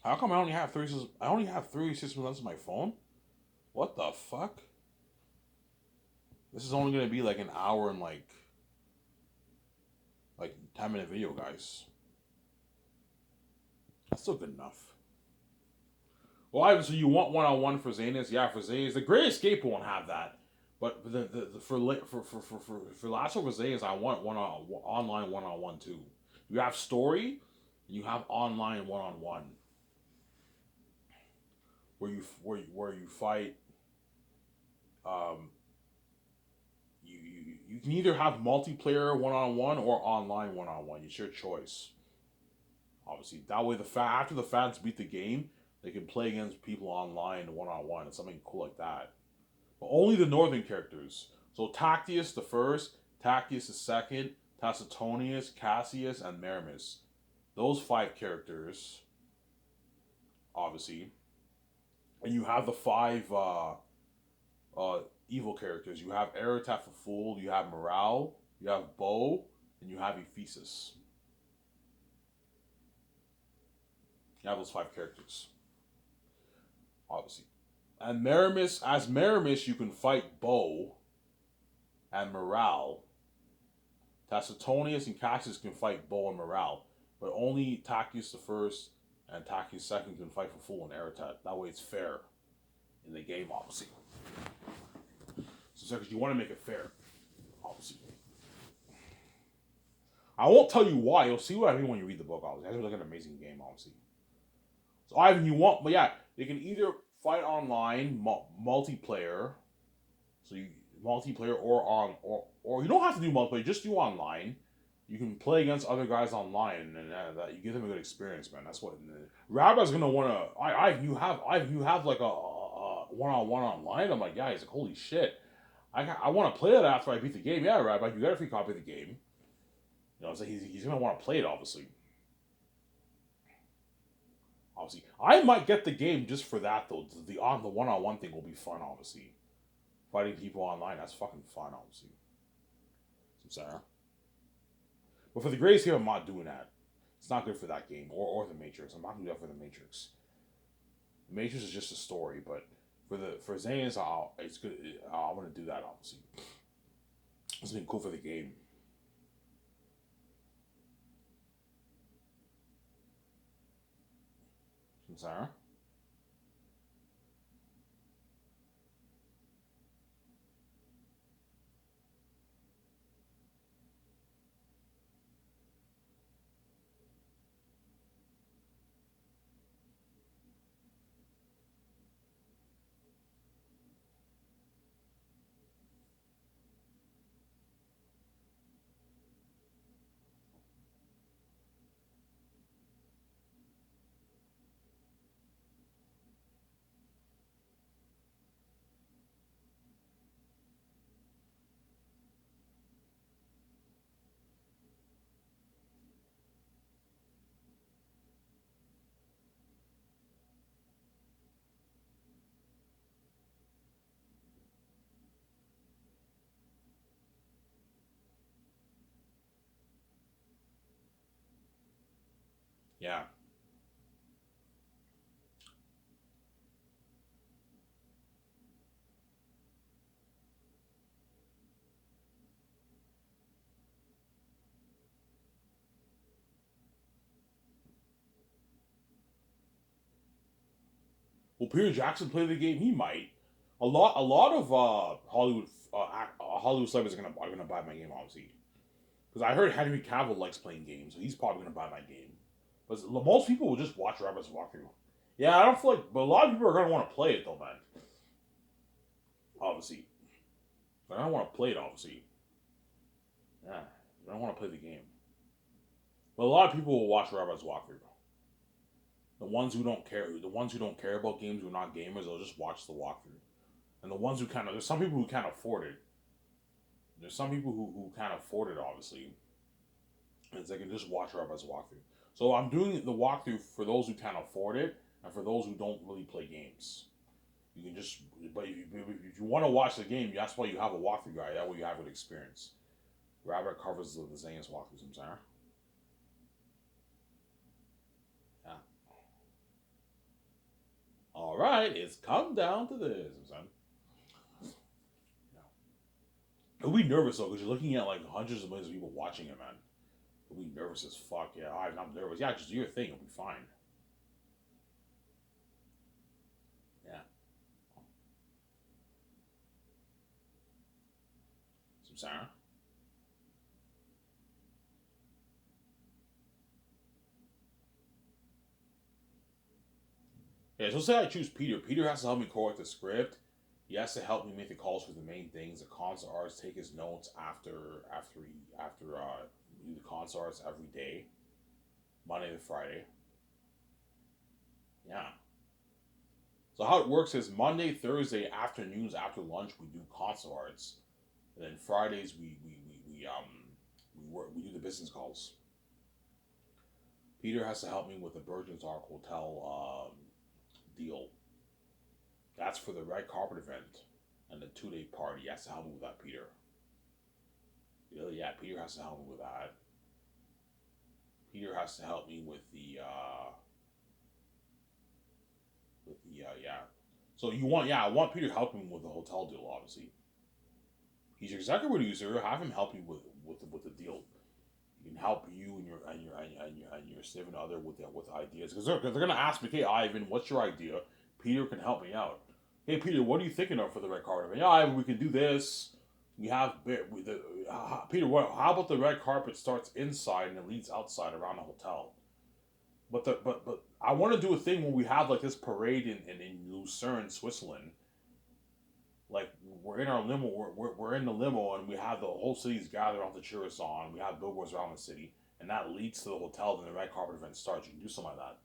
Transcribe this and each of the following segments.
How come I only have three? I only have three systems on my phone. What the fuck? This is only gonna be like an hour and like 10-minute video, guys. That's still good enough. Well, Ivan, so you want one on one for Xanus? Yeah, for Xanus, the Great Escape won't have that. But the for Last of Us Xanus, I want one on online one on one too. You have story, and you have online one on one where you fight. Um, you can either have multiplayer one on one or online one on one. It's your choice. Obviously, that way after the fans beat the game, they can play against people online one on one and something cool like that. But only the northern characters. So Tactius the first, Tactius the second, Tacitonius, Cassius, and Meramis. Those five characters, obviously, and you have the five uh, evil characters. You have Eretaf the Fool, you have Morale, you have Bo, and you have Ephesus. You have those five characters, obviously. And as Meramis, you can fight Bo and Morale. Tacitonius and Cassius can fight Bo and Morale, but only Tactius the first and Tactius second can fight for Fool and Eretat. That way it's fair in the game, obviously. So, because you want to make it fair, obviously. I won't tell you why. You'll see what I mean when you read the book, obviously. It's like an amazing game, obviously. So, Ivan, you want, but yeah, they can either fight online, multiplayer, so you multiplayer or on or you don't have to do multiplayer, just do online. You can play against other guys online, and that you give them a good experience, man. That's what Rabbi's gonna wanna. I you have like a one on one online. I'm like, yeah, he's like, holy shit, I want to play that after I beat the game. Yeah, Rabbi, you got a free copy of the game. You know, so he's gonna want to play it, obviously. Obviously, I might get the game just for that though. The one on one thing will be fun, obviously. Fighting people online, that's fucking fun, obviously. I'm sorry. But for the greatest game, I'm not doing that. It's not good for that game or the Matrix. I'm not gonna do that for the Matrix. The Matrix is just a story, but for Xanus, it's good. I want to do that obviously. It's been cool for the game. I'm sorry. Yeah. Will Peter Jackson play the game? He might. A lot of Hollywood celebrities are gonna buy my game, obviously. Because I heard Henry Cavill likes playing games, so he's probably gonna buy my game. But most people will just watch Rabbit's walkthrough. Yeah, I don't feel like, but a lot of people are gonna want to play it though, man. Obviously, they're gonna want to play it. Obviously, yeah, they don't want to play the game. But a lot of people will watch Rabbit's walkthrough. The ones who don't care about games, who are not gamers, they'll just watch the walkthrough. And the ones who kind of, there's some people who can't afford it. There's some people who can't afford it, obviously, and they can just watch Rabbit's walkthrough. So I'm doing the walkthrough for those who can't afford it and for those who don't really play games. You can just, but if you want to watch the game, that's why you have a walkthrough guide. That way you have an experience. Rabbit covers the Xanus walkthroughs. I'm sorry. Yeah. tonight it's come down to this, son. You'll be nervous though, because you're looking at like hundreds of millions of people watching it, man. You'll be nervous as fuck. Yeah, I'm nervous. Yeah, just do your thing. It'll be fine. Yeah. Some Sarah. Yeah, so say I choose Peter. Peter has to help me correct the script. He has to help me make the calls for the main things. The concert artist take his notes after we do the concert artist every day, Monday to Friday. Yeah. So how it works is Monday, Thursday afternoons after lunch we do concert arts, and then Fridays we do the business calls. Peter has to help me with the Virgin's Ark Hotel deal. That's for the red carpet event and the 2 day party. He has to help me with that, Peter. Yeah, Peter has to help me with that. Peter has to help me with the yeah. So I want Peter helping with the hotel deal. Obviously, he's your executive producer. Have him help you with the deal. He can help you and your significant other with ideas, because they're gonna ask me, "Hey, Ivan, what's your idea?" Peter can help me out. Hey, Peter, what are you thinking of for the red carpet? Yeah, Ivan, we can do this. We have Peter. What? How about the red carpet starts inside and it leads outside around the hotel? But I want to do a thing where we have like this parade in Lucerne, Switzerland. Like we're in our limo, we're in the limo, and we have the whole city's gathered off the Curacao. We have billboards around the city, and that leads to the hotel. Then the red carpet event starts. You can do something like that,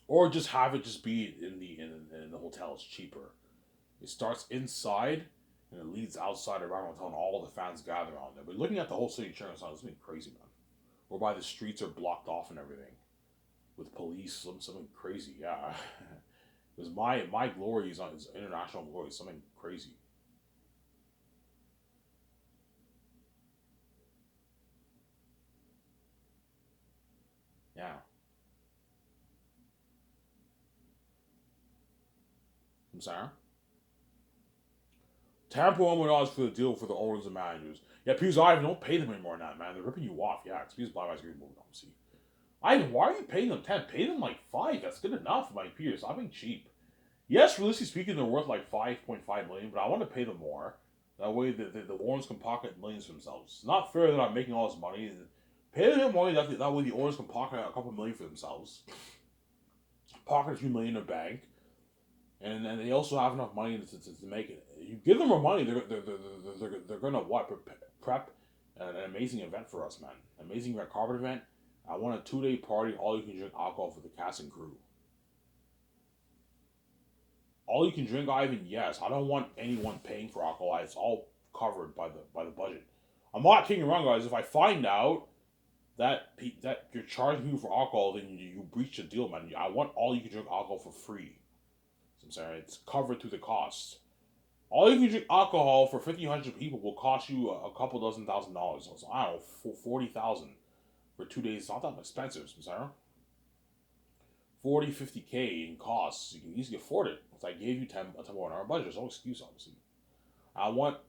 or just have it just be in the hotel. It's cheaper. It starts inside and it leads outside around the hotel, and all the fans gather on there. But looking at the whole city of Curacao, it's been crazy, man. Whereby the streets are blocked off and everything with police, something crazy. Yeah, because my glory is on his international glory, something crazy. Yeah, I'm sorry. $10.1 for the deal for the owners and managers. Yeah, Peter's Ivan, don't pay them anymore now, man. They're ripping you off. Yeah, excuse Black Eyes Green moving on. See, Ivan, why are you paying them 10? Pay them like 5. That's good enough, my peers. I'm being cheap. Yes, realistically speaking, they're worth like 5.5 million, but I want to pay them more. That way, the owners can pocket millions for themselves. It's not fair that I'm making all this money. Pay them money. That way, the owners can pocket a couple million for themselves. Pocket a few million in the bank, and they also have enough money to make it. You give them more money, they're gonna what prep an amazing event for us, man. Amazing red carpet event. I want a 2 day party. All you can drink alcohol for the cast and crew. All you can drink, Ivan. Yes, I don't want anyone paying for alcohol. It's all covered by the budget. I'm not kidding around, guys. If I find out that you're charging people for alcohol, then you breach the deal, man. I want all you can drink alcohol for free. So I'm sorry, it's covered through the cost. All you can drink alcohol for 1,500 people will cost you a couple dozen $1,000. So I don't know, 40,000 for 2 days. It's not that expensive, so sorry. 40, 50K in costs. You can easily afford it. If I gave you 10 more an hour budget, there's no excuse, obviously. I want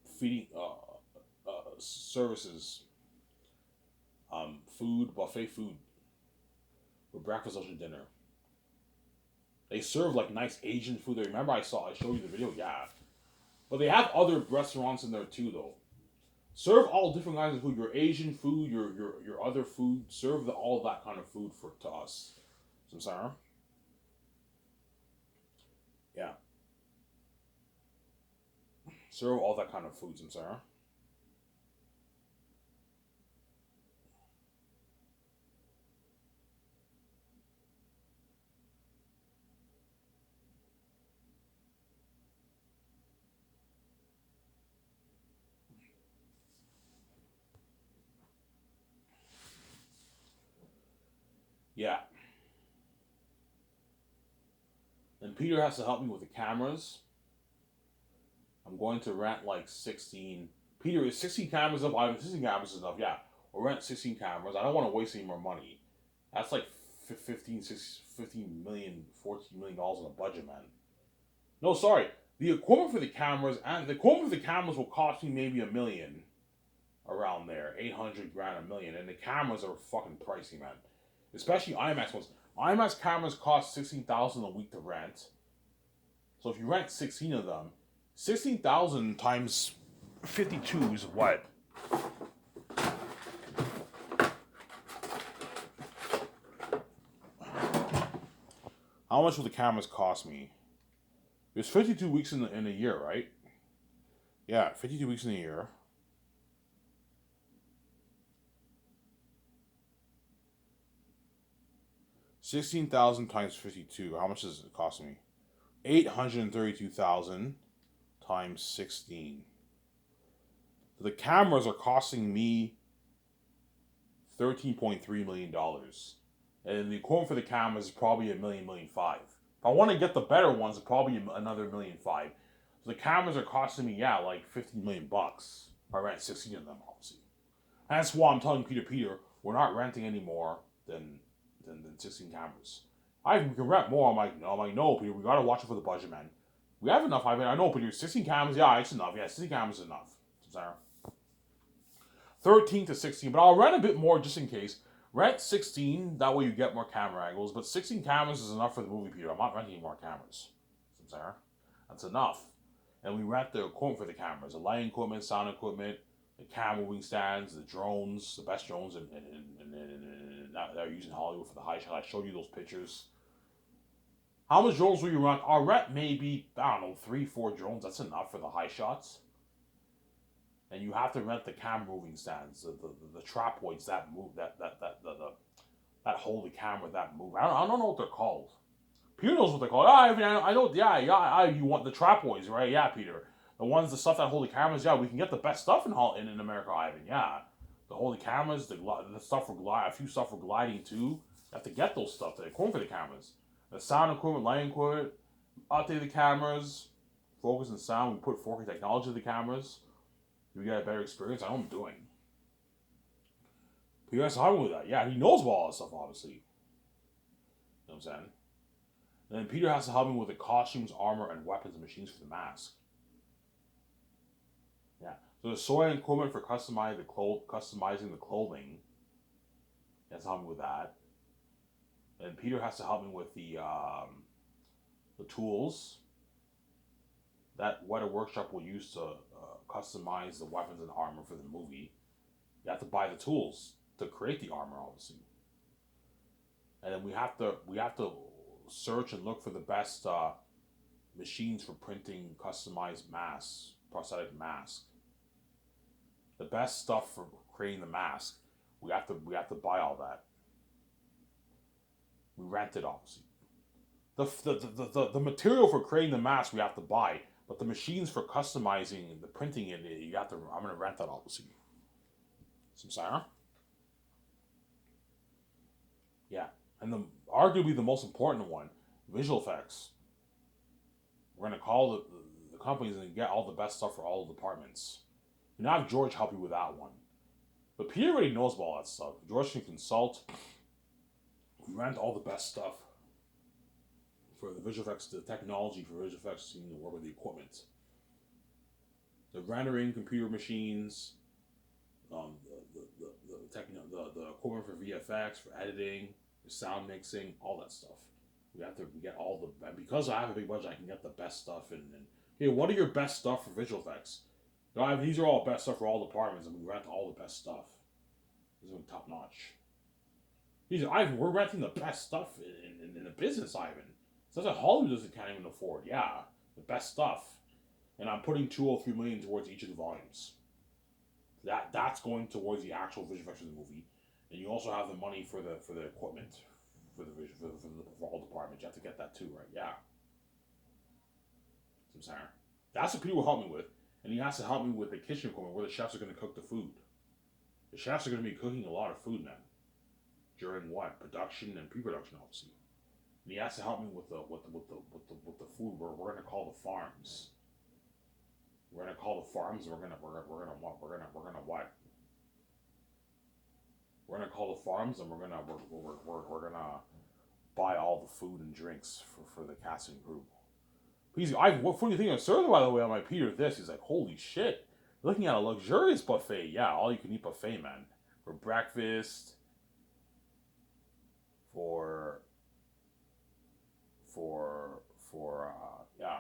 feeding services, food, buffet food for breakfast, lunch, and dinner. They serve like nice Asian food. Remember, I showed you the video. Yeah, but they have other restaurants in there too, though. Serve all different kinds of food. Your Asian food, your other food. Serve all that kind of food for to us. Samsara. Yeah. Serve all that kind of food, Samsara. Yeah. And Peter has to help me with the cameras. I'm going to rent like 16. Peter, is 16 cameras enough? I 16 cameras is enough. Yeah. We'll rent 16 cameras. I don't want to waste any more money. That's like $15 million, $14 million on a budget, man. No, sorry. The equipment for the cameras will cost me maybe $1 million, around there, 800 grand, $1 million, and the cameras are fucking pricey, man. Especially IMAX ones. IMAX cameras cost $16,000 a week to rent. So if you rent 16 of them, 16,000 times 52 is what? How much will the cameras cost me? There's 52 weeks in a year, right? Yeah, 52 weeks in a year. $16,000 times 52. How much does it cost me? $832,000 times 16. So the cameras are costing me $13.3 million. And the equipment for the cameras is probably $1 million, $1.5 million. If I want to get the better ones, it's probably another $1.5 million. So the cameras are costing me, like $15 million bucks. I rent 16 of them, obviously. And that's why I'm telling Peter, we're not renting any more than 16 cameras. We can rent more. I'm like, no, Peter, we gotta watch it for the budget, man. We have enough. I know, Peter, 16 cameras, it's enough. Yeah, 16 cameras is enough. Sorry. 13 to 16, but I'll rent a bit more just in case. Rent 16, that way you get more camera angles, but 16 cameras is enough for the movie, Peter. I'm not renting any more cameras. Sorry. That's enough. And we rent the equipment for the cameras, the lighting equipment, sound equipment, the camera moving stands, the drones, the best drones that are used in Hollywood for the high shot. I showed you those pictures. How much drones will you rent? I'll rent maybe, 3, 4 drones. That's enough for the high shots. And you have to rent the camera moving stands, the trapezoids that move, that hold the camera that move. I don't know what they're called. Peter knows what they're called. I know. You want the trapezoids, right? Yeah, Peter. The stuff that hold the cameras. Yeah, we can get the best stuff in America, Ivan. Yeah, the holy cameras, the stuff for a few stuff for gliding too. You have to get those stuff. The equipment for the cameras, the sound equipment, lighting equipment, update the cameras, focus and sound. We put 4K technology to the cameras. We get a better experience. I know what I'm doing. Peter has to help me with that. Yeah, he knows about all that stuff, obviously. You know what I'm saying? And then Peter has to help me with the costumes, armor, and weapons and machines for the mask. Yeah. So the sewing equipment for customizing the clothing. He has to help me with that. And Peter has to help me with the tools that Weta Workshop will use to customize the weapons and armor for the movie. You have to buy the tools to create the armor, obviously. And then we have to search and look for the best machines for printing customized masks, prosthetic masks. The best stuff for creating the mask. We have to buy all that. We rent it, obviously. The material for creating the mask we have to buy. But the machines for customizing and the printing it, I'm gonna rent that, obviously. Some Sarah? Yeah. And arguably the most important one, visual effects. We're gonna call the companies and get all the best stuff for all the departments. And have George help you with that one. But Peter already knows about all that stuff. George can consult. We rent all the best stuff for the visual effects, the technology for visual effects, work with the equipment. The rendering computer machines, the equipment for VFX, for editing, for sound mixing, all that stuff. We get all and because I have a big budget, I can get the best stuff. And hey, what are your best stuff for visual effects? These are all best stuff for all departments, and we rent all the best stuff. This is top notch. Ivan, we're renting the best stuff in the business, Ivan. Stuff that Hollywood can't even afford. Yeah, the best stuff. And I'm putting $203 million towards each of the volumes. That's going towards the actual visual effects of the movie. And you also have the money for the equipment for all departments. You have to get that too, right? Yeah. I'm sorry. That's what Peter will help me with. And he has to help me with the kitchen equipment where the chefs are going to cook the food. The chefs are going to be cooking a lot of food, man. During what? Production and pre-production, obviously. And he has to help me with the food we're going to call the farms. We're going to call the farms. We're going to what? We're going to call the farms, and we're going to buy all the food and drinks for the cast and crew. He's, what food do you think I served, by the way, on my Peter this? He's like, holy shit. Looking at a luxurious buffet. Yeah, all you can eat buffet, man. For breakfast, for, yeah.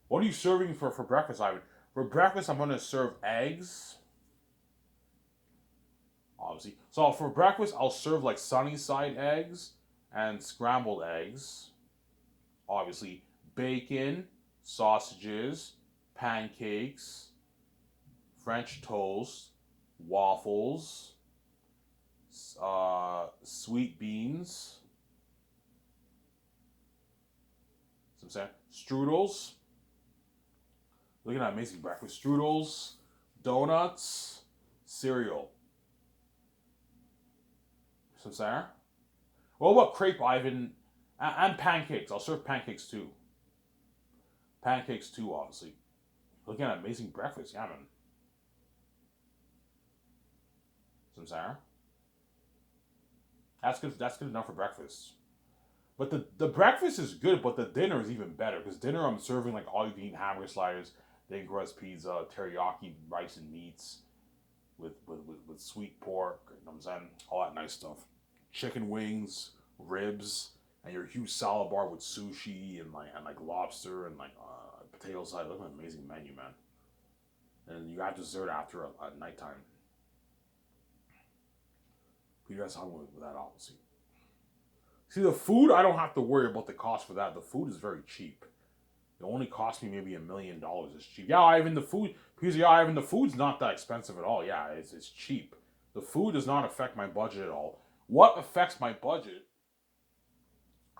What are you serving for breakfast, Ivan? For breakfast, I'm going to serve eggs. Obviously. So for breakfast, I'll serve like sunny side eggs and scrambled eggs. Obviously, bacon, sausages, pancakes, French toast, waffles, sweet beans, some strudels. Look at that amazing breakfast. Strudels, donuts, cereal. Some Sarah. What about crepe, Ivan? And pancakes. I'll serve pancakes too. Pancakes too, obviously. Looking at amazing breakfast, yeah, man. Some Sarah. That's good. That's good enough for breakfast. But the breakfast is good, but the dinner is even better because dinner I'm serving like all you can eat hamburger sliders, thin crust pizza, teriyaki rice and meats with sweet pork. You know what I'm saying? All that nice stuff. Chicken wings, ribs, and your huge salad bar with sushi and like lobster and like potato salad. Look at an amazing menu, man. And you got dessert after at nighttime. Peter has hung with that, obviously. See, the food, I don't have to worry about the cost for that. The food is very cheap. It only cost me maybe $1 million. It's cheap. Yeah, Ivan, the food, because yeah, Ivan, the food's not that expensive at all. Yeah, it's cheap. The food does not affect my budget at all. What affects my budget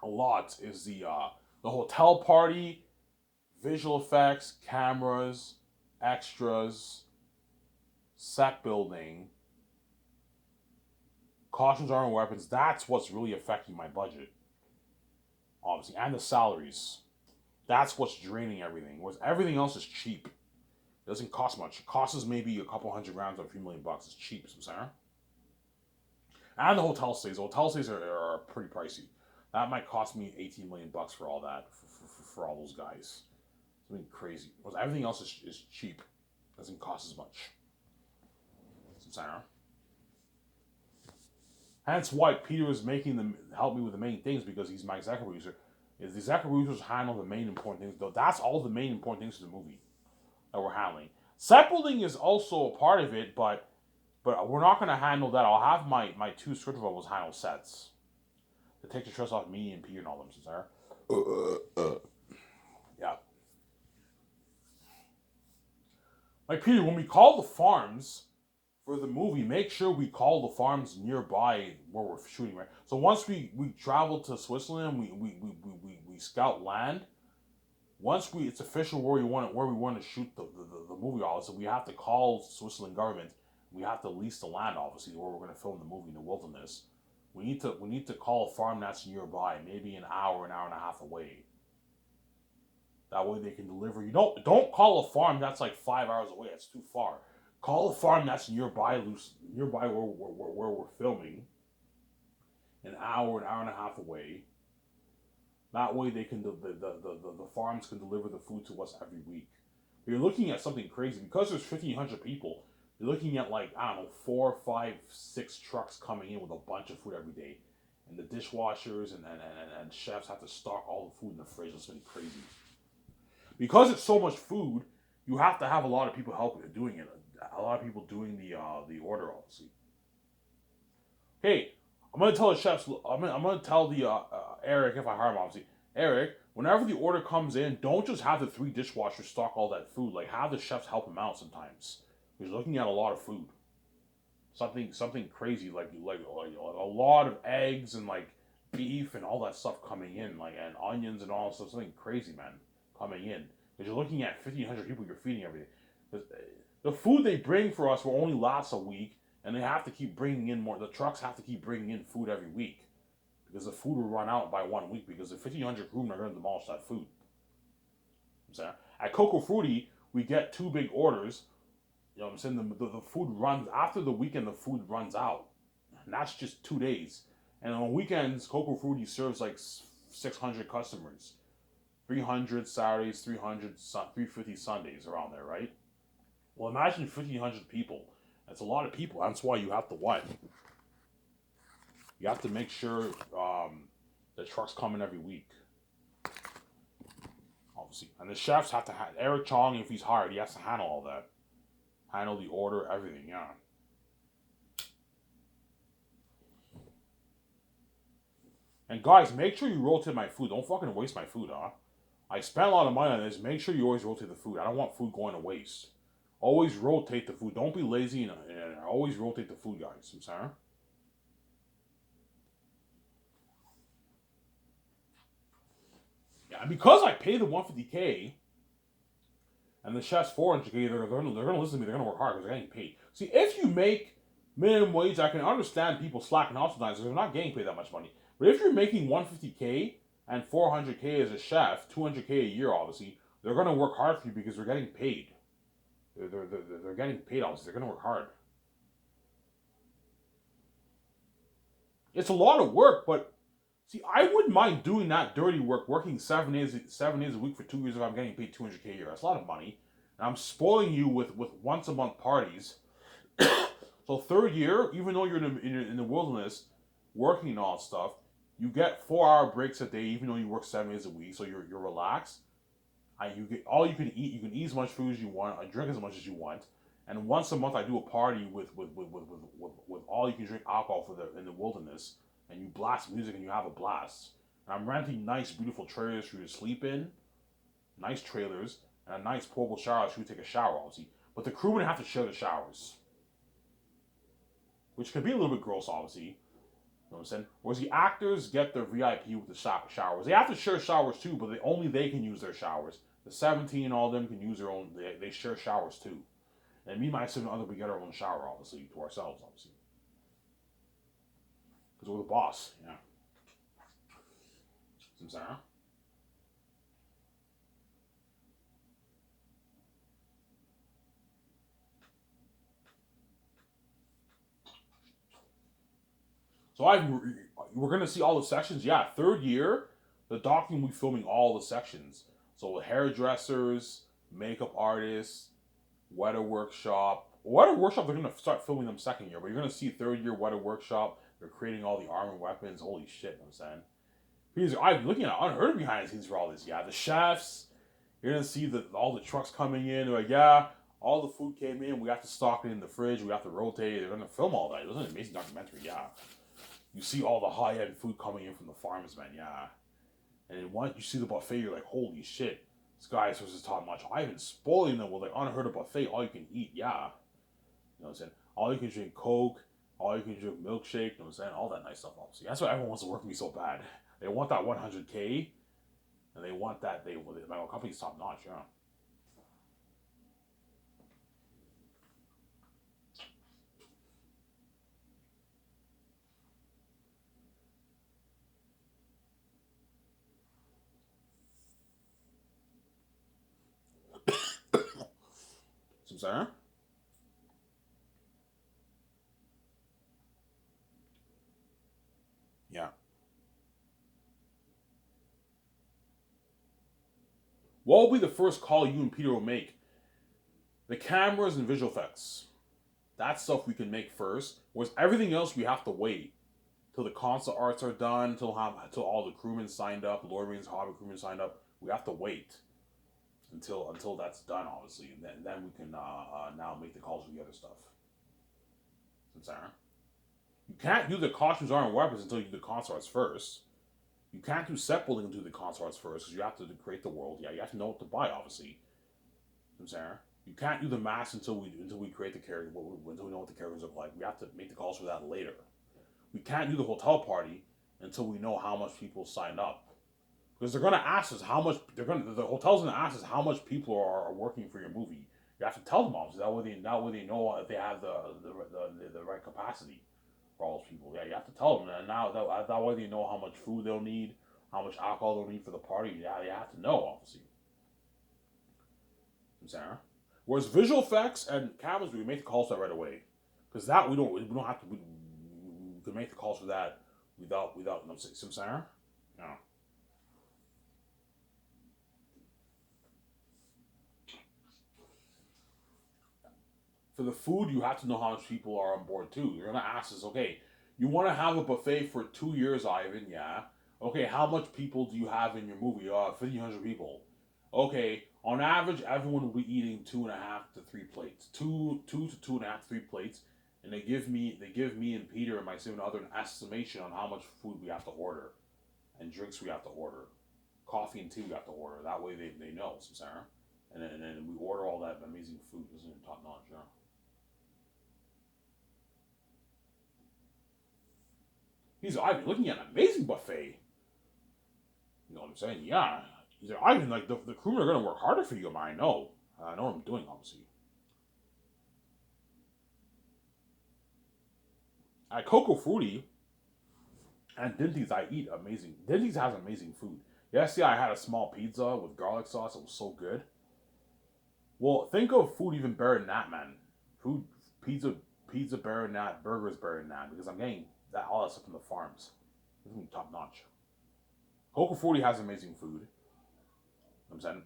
a lot is the hotel party, visual effects, cameras, extras, set building, cautions, armor, weapons. That's what's really affecting my budget, obviously, and the salaries. That's what's draining everything. Whereas everything else is cheap. It doesn't cost much. It costs us maybe a couple $100,000 or a few $1,000,000. It's cheap, Sarah. And the hotel stays. The hotel stays are pretty pricey. That might cost me $18 million for all that, for all those guys. Something crazy. Whereas everything else is cheap. It doesn't cost as much. Sarah. Hence why Peter is making them help me with the main things because he's my executive producer. Is the executive producers handle the main important things? Though that's all the main important things to the movie that we're handling. Set building is also a part of it, but we're not going to handle that. I'll have my two script developers handle sets to take the stress off me and Peter and all them, sir. Yeah. Like Peter, when we call the farms for the movie, make sure we call the farms nearby where we're shooting, right? So once we travel to Switzerland, we scout land. Once it's official where we want to shoot the movie, obviously, we have to call Switzerland government. We have to lease the land, obviously, where we're going to film the movie in the wilderness. We need to call a farm that's nearby, maybe an hour and a half away. That way they can deliver. You don't call a farm that's like 5 hours away. That's too far. Call a farm that's nearby where we're filming. An hour and a half away. That way they can the farms can deliver the food to us every week. But you're looking at something crazy because there's 1,500 people. You're looking at like I don't know 4, 5, 6 trucks coming in with a bunch of food every day, and the dishwashers and chefs have to stock all the food in the fridge. It's been crazy. Because it's so much food, you have to have a lot of people helping doing it. A lot of people doing the order, obviously. Hey, I'm gonna tell the chefs. I'm gonna tell the Eric if I hire him, obviously. Eric, whenever the order comes in, don't just have the 3 dishwashers stock all that food. Like have the chefs help him out sometimes. He's looking at a lot of food. Something crazy like a lot of eggs and like beef and all that stuff coming in, like and onions and all that stuff. Something crazy, man, coming in. Because you're looking at 1,500 people you're feeding every day. The food they bring for us will only last a week, and they have to keep bringing in more. The trucks have to keep bringing in food every week because the food will run out by 1 week because the 1,500 crew are going to demolish that food. At Coco Fruity, we get 2 big orders. You know what I'm saying? The food runs, after the weekend, the food runs out. And that's just 2 days. And on weekends, Coco Fruity serves like 600 customers. 300 Saturdays, 350 Sundays around there, right? Well, imagine 1,500 people. That's a lot of people. That's why you have to what? You have to make sure the trucks come in every week. Obviously. And the chefs have to have Eric Chong, if he's hired, he has to handle all that. Handle the order, everything, yeah. And guys, make sure you rotate my food. Don't fucking waste my food, huh? I spent a lot of money on this. Make sure you always rotate the food. I don't want food going to waste. Always rotate the food. Don't be lazy and always rotate the food, guys. I'm sorry. Yeah, because I pay the 150K and the chef's 400K, they're gonna listen to me. They're gonna work hard because they're getting paid. See, if you make minimum wage, I can understand people slacking off sometimes because they're not getting paid that much money. But if you're making 150K and 400K as a chef, 200K a year, obviously, they're gonna work hard for you because they're getting paid. They're getting paid, obviously. They're gonna work hard. It's a lot of work, but see, I wouldn't mind doing that dirty work, working 7 days a week for 2 years if I'm getting paid 200K a year. That's a lot of money. And I'm spoiling you with once a month parties. So third year, even though you're in the wilderness, working and all that stuff, you get 4 hour breaks a day, even though you work 7 days a week. So you're relaxed. You get all you can eat. You can eat as much food as you want. I drink as much as you want. And once a month, I do a party with all you can drink alcohol in the wilderness, and you blast music and you have a blast. And I'm renting nice, beautiful trailers for you to sleep in, nice trailers, and a nice portable shower so you take a shower, obviously. But the crewmen have to share the showers, which can be a little bit gross, obviously. You know what I'm saying? Whereas the actors get their VIP with the showers. They have to share showers too, but only they can use their showers. The 17 and all of them can use their own. They share showers too. And me, my significant other, we get our own shower, obviously, to ourselves, obviously. Because we're the boss, yeah. I'm sorry? So we're going to see all the sections. Yeah, third year, the docking will be filming all the sections. So hairdressers, makeup artists, weather workshop. Weather workshop, they're going to start filming them second year. But you're going to see third year weather workshop. They're creating all the armor weapons. Holy shit, you know what I'm saying? Because I'm looking at unheard behind the scenes for all this. Yeah, the chefs. You're going to see all the trucks coming in. They're like, yeah, all the food came in. We have to stock it in the fridge. We have to rotate. They're going to film all that. It was an amazing documentary, yeah. You see all the high-end food coming in from the farms, man, yeah. And then once you see the buffet, you're like, holy shit, this guy is supposed to talk much. I've been spoiling them with like unheard of buffet, all you can eat, yeah. You know what I'm saying? All you can drink Coke, all you can drink milkshake, you know what I'm saying? All that nice stuff, obviously. That's why everyone wants to work with me so bad. They want that 100K, and they want that, my company's top notch, yeah. So I'm saying? Yeah. What will be the first call you and Peter will make? The cameras and visual effects. That stuff we can make first. Whereas everything else we have to wait till the concept arts are done, till all the crewmen signed up, Lord Rings Hobby crewmen signed up. We have to wait until that's done, obviously, and then we can now make the calls for the other stuff. I'm sorry. You can't do the costumes, armor, and weapons until you do the concept arts first. You can't do set building until the concept arts first because you have to create the world. Yeah, you have to know what to buy, obviously. I'm saying. You can't do the mask until we create the character, until we know what the characters look like. We have to make the calls for that later. We can't do the hotel party until we know how much people signed up. Because they're gonna ask us how much the hotel's gonna ask us how much people are working for your movie. You have to tell them obviously that way they know if they have the right capacity for all those people. Yeah, you have to tell them and now that way they know how much food they'll need, how much alcohol they'll need for the party. Yeah, you have to know obviously. Sarah. Whereas visual effects and cameras, we can make the calls for that right away, because that we don't have to. We can make the calls for that no Simsara. Yeah. For the food, you have to know how much people are on board too. You're gonna ask us, okay, you want to have a buffet for 2 years, Ivan? Yeah. Okay, how much people do you have in your movie? 1,500 people. Okay, on average, everyone will be eating 2.5 to 3 plates, two to 2.5 to 3 plates, and they give me and Peter and my seven other an estimation on how much food we have to order, and drinks we have to order, coffee and tea we have to order. That way they know, Sarah. And then we order all that amazing food. Isn't it top notch? Yeah. He's Ivan looking at an amazing buffet. You know what I'm saying? Yeah. He's like, Ivan, like the crewmen are gonna work harder for you, man. I know. I know what I'm doing, obviously. At Coco Fruity and Dinty's, I eat amazing. Dinty's has amazing food. Yesterday, I had a small pizza with garlic sauce. It was so good. Well, think of food even better than that, man. Food, pizza, pizza better than that. Burgers better than that because I'm getting that all that stuff from the farms. It's gonna be top notch. Coco Fruity has amazing food. I'm saying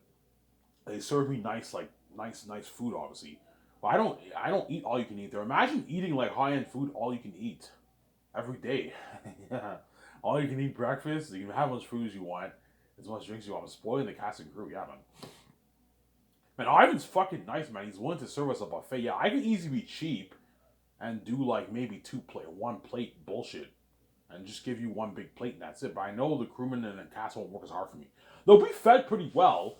they serve me nice, like nice food, obviously. But I don't eat all you can eat there. Imagine eating like high end food all you can eat every day. Yeah, all you can eat breakfast. You can have as much food as you want, as much drinks as you want. I'm spoiling the cast and crew. Yeah, man. Man, Ivan's fucking nice, man. He's willing to serve us a buffet. Yeah, I could easily be cheap and do like maybe one plate bullshit, and just give you one big plate and that's it. But I know the crewmen and the cast won't work as hard for me. They'll be fed pretty well.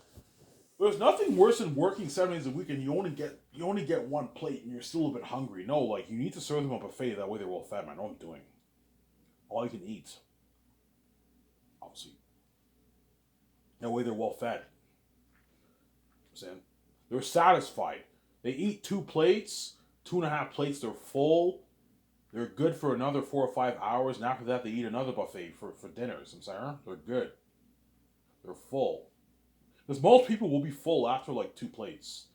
There's nothing worse than working 7 days a week and you only get one plate and you're still a bit hungry. No, like you need to serve them a buffet that way they're well fed, man. I know what I'm doing. All you can eat, obviously. That way they're well fed. I'm saying they're satisfied. They eat 2 plates, 2.5 plates. They're full. They're good for another 4 or 5 hours, and after that they eat another buffet for dinners. I'm sorry, they're good. They're full. Because most people will be full after like 2 plates.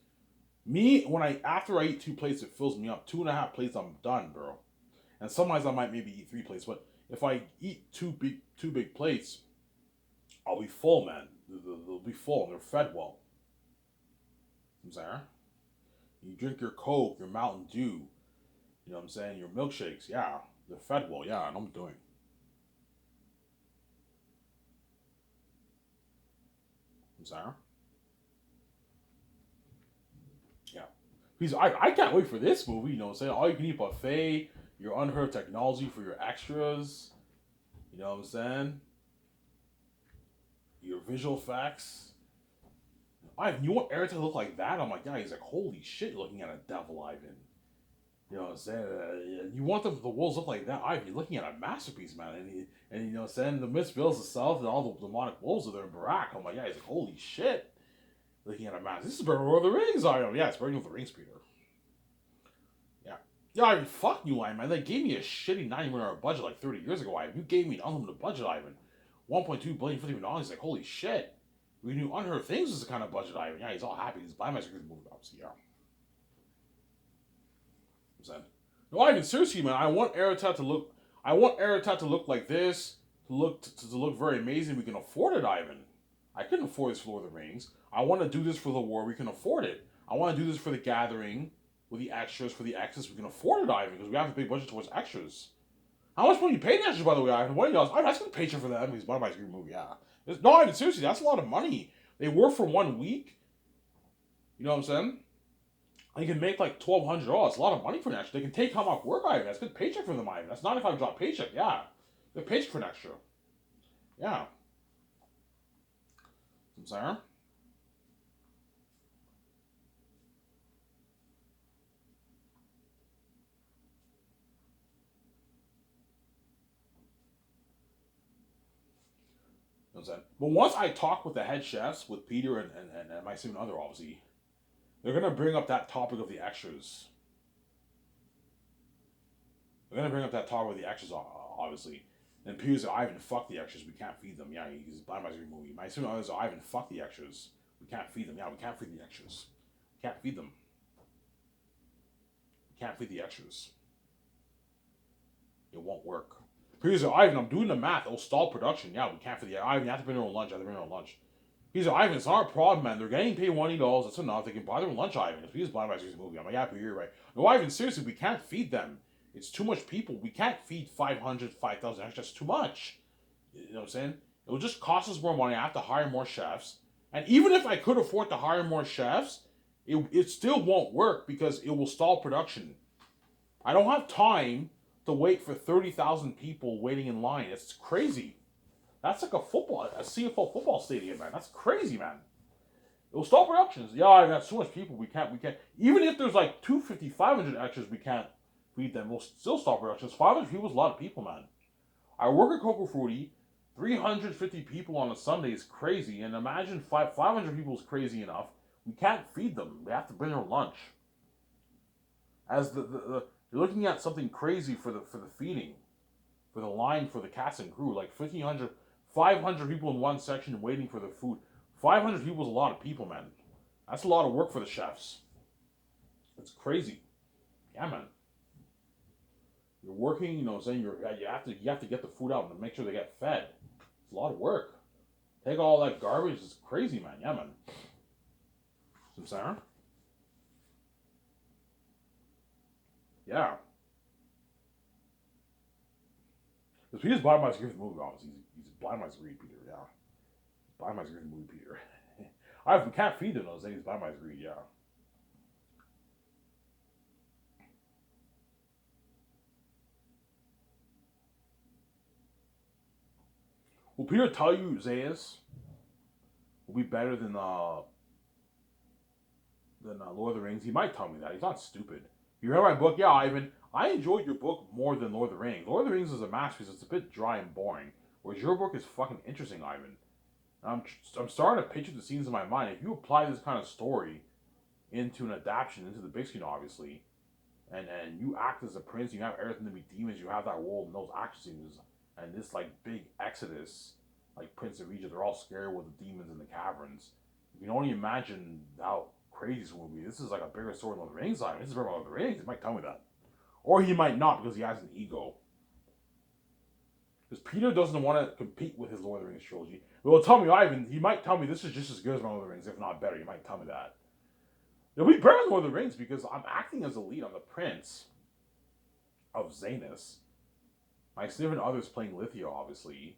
Me, when I after I eat 2 plates, it fills me up. 2.5 plates, I'm done, bro. And sometimes I might maybe eat 3 plates, but if I eat two big plates, I'll be full, man. They'll be full. They're fed well. I'm saying. You drink your Coke, your Mountain Dew. You know what I'm saying? Your milkshakes. Yeah, they're fed well. Yeah, I know what I'm doing. I'm saying. Yeah. Because I can't wait for this movie. You know what I'm saying? All you can eat buffet. Your unheard technology for your extras. You know what I'm saying? Your visual effects. You want Eric to look like that? I'm like, yeah, he's like, holy shit, looking at a devil, Ivan. You know what I'm saying? You want the wolves look like that? Ivan, you're looking at a masterpiece, man. And you know what I'm saying? The Miss Bills itself and all the demonic wolves are there in Barack. I'm like, yeah, he's like, holy shit. Looking at a master. This is better Lord of the Rings, Ivan. Yeah, it's better than the Rings, Peter. Yeah. Yeah, Ivan, fuck you, Ivan, man. They gave me a shitty $90 million budget like 30 years ago, Ivan. You gave me an unlimited budget, Ivan. 1.2 billion, $50 million. He's like, holy shit. We knew Unheard Things was the kind of budget Ivan. Yeah, he's all happy. He's buying my movie, obviously, yeah. I'm saying. No, Ivan, seriously, man. I want Aratat to look like this, to look very amazing. We can afford it, Ivan. I couldn't afford this for Lord of the Rings. I want to do this for the war. We can afford it. I want to do this for the gathering, with the extras, for the extras. We can afford it, Ivan, because we have a big budget towards extras. How much money you pay the extras, by the way, Ivan? What do you know? Ivan, that's going to pay you for that. He's buying my screen movie, yeah. No, Ivan, seriously, that's a lot of money. They work for 1 week. You know what I'm saying? They can make like $1,200. It's a lot of money for an extra. They can take time off work, Ivan. That's a good paycheck for them, Ivan. That's not if I drop paycheck. Yeah, good paycheck for an extra. Yeah, I'm sorry. You know what I'm saying? But once I talk with the head chefs, with Peter and my significant other, obviously, they're gonna bring up that topic of the extras. They're gonna bring up that topic of the extras, obviously. And Peter's like, Ivan, fuck the extras. We can't feed them. Yeah, he's buying my movie. My significant others are, Ivan, fuck the extras. We can't feed them. Yeah, we can't feed the extras. We can't feed them. We can't feed the extras. It won't work. Here's Ivan, I'm doing the math. It'll stall production. Yeah, we can't for the Ivan. You have to bring your own lunch. I have to bring your own lunch. He's like, Ivan, it's not a problem, man. They're getting paid $20. That's enough. They can buy their own lunch, Ivan. If we just buy my series movie, I'm like, yeah, but you're right. No, Ivan, seriously, we can't feed them. It's too much people. We can't feed 500, 5,000. That's just too much. You know what I'm saying? It will just cost us more money. I have to hire more chefs. And even if I could afford to hire more chefs, it still won't work because it will stall production. I don't have time to wait for 30,000 people waiting in line. It's crazy. That's like a CFL football stadium, man. That's crazy, man. It will stall productions. Yeah, I got so much people. We can't. Even if there's like 250, 500 extras, we can't feed them. We'll still stall productions. 500 people is a lot of people, man. I work at Coco Fruity. 350 people on a Sunday is crazy. And imagine 500 people is crazy enough. We can't feed them. They have to bring their lunch. As you're looking at something crazy for the feeding, for the line for the cast and crew, like 1,500, 500 people in one section waiting for the food. 500 people is a lot of people, man. That's a lot of work for the chefs. It's crazy. Yeah, man. You're working, you know, saying you have to get the food out and make sure they get fed. It's a lot of work. Take all that garbage. It's crazy, man. Yeah, man. Some Sarah? Yeah. Because he just blind my screen for the movie, obviously. He's blind my screen, Peter, yeah. Blind my screen for the movie, Peter. We can't feed him those things, blind my screen, yeah. Will Peter tell you Xanus will be better than Lord of the Rings? He might tell me that. He's not stupid. You read my book? Yeah, Ivan. I enjoyed your book more than Lord of the Rings. Lord of the Rings is a masterpiece. It's a bit dry and boring. Whereas your book is fucking interesting, Ivan. I'm starting to picture the scenes in my mind. If you apply this kind of story into an adaptation, into the big screen, obviously, and you act as a prince, you have everything to be demons, you have that world and those action scenes, and this like big exodus, like Prince of Egypt, they're all scared with the demons in the caverns. You can only imagine how crazy this will be. This is like a bigger story than Lord of the Rings. This is bigger than Lord of the Rings. He might tell me that, or he might not because he has an ego. Because Peter doesn't want to compete with his Lord of the Rings trilogy. Well, tell me, Ivan, he might tell me this is just as good as my Lord of the Rings, if not better. He might tell me that. It'll be better than Lord of the Rings because I'm acting as a lead. I'm the prince of Xanus. My significant other's playing Lithia, obviously.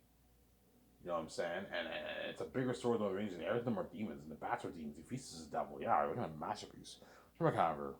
You know what I'm saying? And it's a bigger story than Lord of the Rings, and every of them are demons, and the bats are demons. He feasts as a devil. Yeah, we're going to have a masterpiece. Turn my camera.